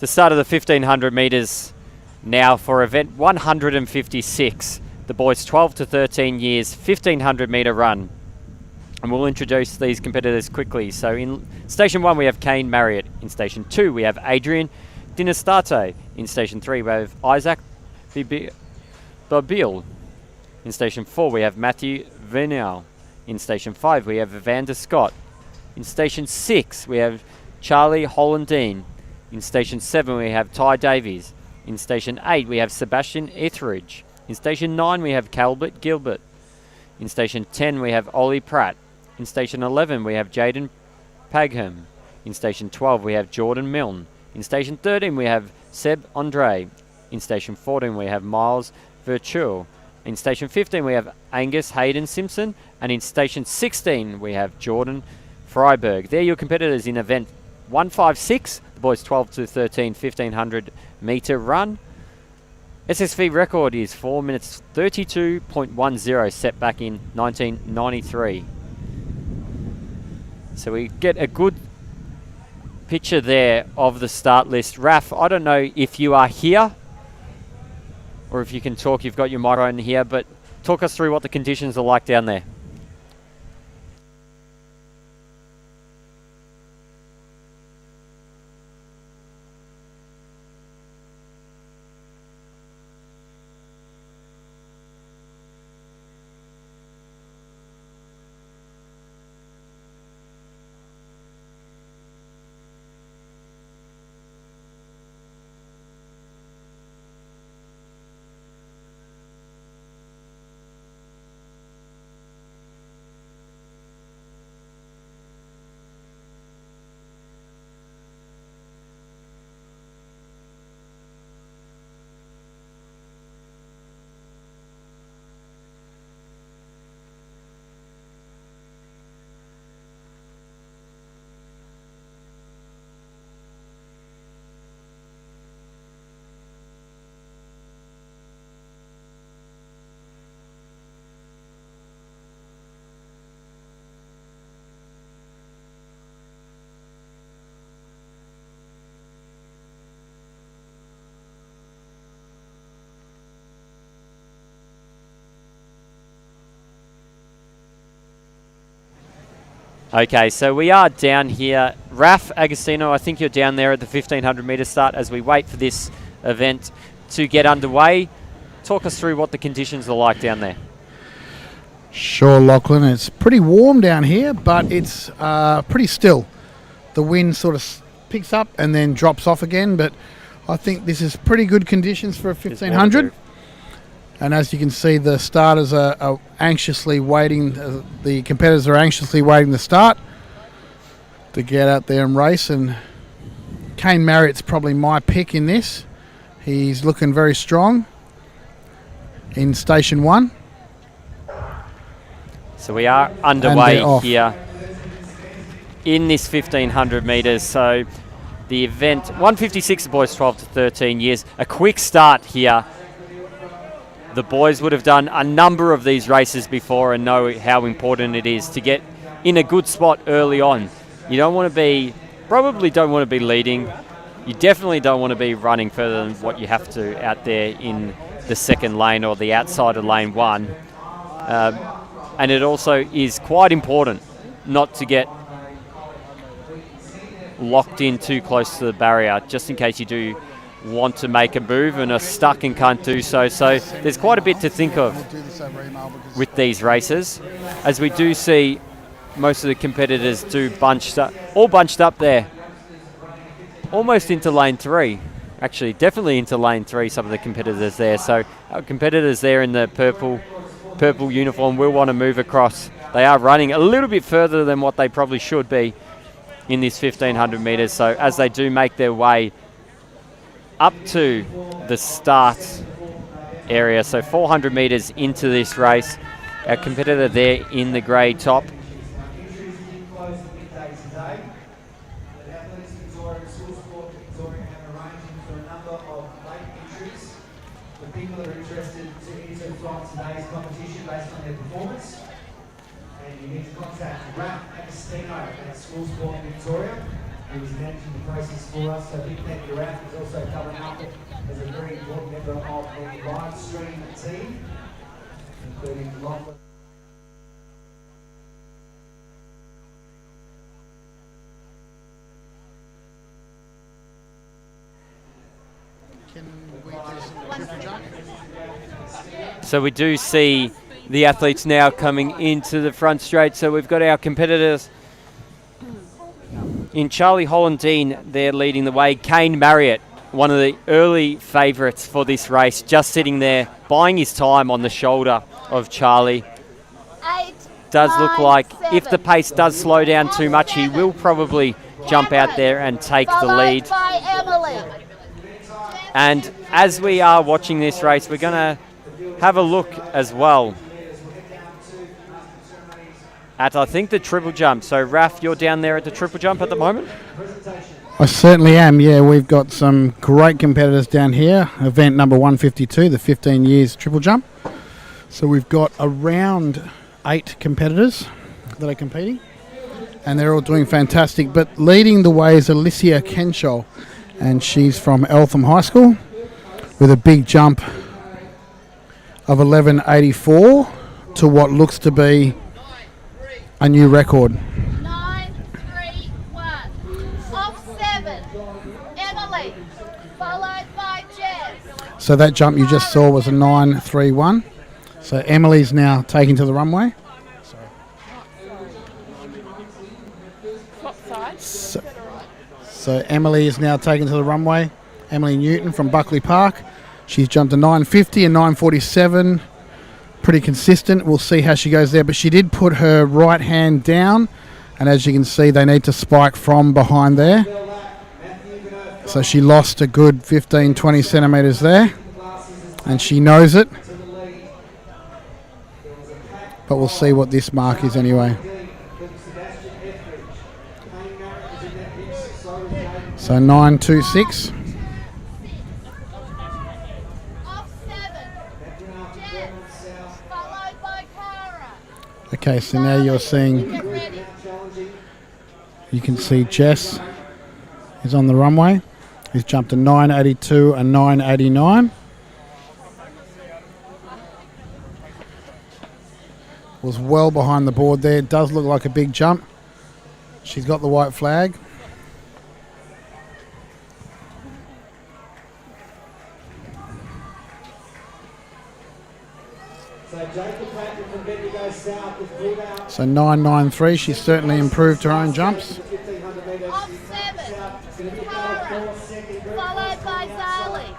The start of the 1500 metres now for event 156. The boys 12 to 13 years, 1500 metre run. And we'll introduce these competitors quickly. So in Station 1 we have Kane Marriott. In Station 2 we have Adrian Dinastate. In Station 3 we have Isaac Babil. In Station 4 we have Matthew Vernal. In Station 5 we have Evander Scott. In Station 6 we have Charlie Hollandine. In Station 7 we have Ty Davies. In Station 8 we have Sebastian Etheridge. In Station 9 we have Calbert Gilbert. In Station 10 we have Ollie Pratt. In Station 11 we have Jaden Pagham. In Station 12 we have Jordan Milne. In Station 13 we have Seb Andre. In Station 14 we have Miles Virtue. In Station 15 we have Angus Hayden Simpson. And in Station 16 we have Jordan Freiberg. They're your competitors in event 156. The boys 12 to 13 1500 metre run. SSV record is 4 minutes 32.10 set back in 1993. So we get a good picture there of the start list. Raf, I don't know if you are here or if you can talk. You've got your micro in here, but talk us through what the conditions are like down there. Okay, so we are down here. Raf Agostino, I think you're down there at the 1500 metre start as we wait for this event to get underway. Talk us through what the conditions are like down there. Sure, Lachlan. It's pretty warm down here, but it's pretty still. The wind sort of picks up and then drops off again, but I think this is pretty good conditions for a 1500. And as you can see, the starters are anxiously waiting, the competitors are anxiously waiting to start to get out there and race. And Kane Marriott's probably my pick in this. He's looking very strong in Station 1. So we are underway here in this 1500 metres. So the event, 156, the boys 12 to 13 years. A quick start here. The boys would have done a number of these races before and know how important it is to get in a good spot early on. You don't want to be, probably don't want to be leading. You definitely don't want to be running further than what you have to out there in the second lane or the outside of lane 1. And it also is quite important not to get locked in too close to the barrier, just in case you do want to make a move and are stuck and can't do so. So there's quite a bit to think of with these races, as we do see most of the competitors all bunched up there, almost into lane 3. Actually, definitely into lane 3, some of the competitors there. So our competitors there in the purple uniform will want to move across. They are running a little bit further than what they probably should be in this 1500 metres. So as they do make their way up to the start area, so 400 metres into this race, our competitor there in the grey top. People that are interested to enter from today's competition based on their performance, and you need to contact Raf Agostino at School Sport Victoria who is managing the process for us. So big thank you to Ralph, who's also covering up as a very important member of the live stream team, including Lachlan. So we do see the athletes now coming into the front straight. So we've got our competitors in Charlie Hollandine. They're leading the way. Kane Marriott, one of the early favourites for this race, just sitting there buying his time on the shoulder of Charlie. Does look like if the pace does slow down too much, he will probably jump out there and take the lead. And as we are watching this race, we're going to have a look as well at, I think, the triple jump. So, Raf, you're down there at the triple jump at the moment? I certainly am, yeah. We've got some great competitors down here. Event number 152, the 15 years triple jump. So we've got around 8 competitors that are competing, and they're all doing fantastic. But leading the way is Alicia Kenshall, and she's from Eltham High School with a big jump of 11.84 to what looks to be a new record. 9.31 off 7. Emily, followed by Jess. So that jump you just saw was a 9.31. So Emily's now taking to the runway. What side? So Emily is now taken to the runway. Emily Newton from Buckley Park. She's jumped a 9.50 and 9.47. Pretty consistent. We'll see how she goes there. But she did put her right hand down. And as you can see, they need to spike from behind there. So she lost a good 15, 20 centimetres there. And she knows it. But we'll see what this mark is anyway. So 9.26. Okay, so now you're seeing, you can see Jess is on the runway. He's jumped a 9.82 and 9.89. Was well behind the board there. It does look like a big jump. She's got the white flag. So 9.93, she's certainly improved her own jumps. Off 7. Cara, followed by Zali.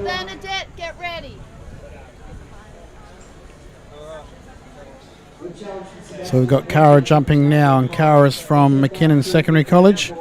Bernadette, get ready. So we've got Cara jumping now, and Cara's from McKinnon Secondary College.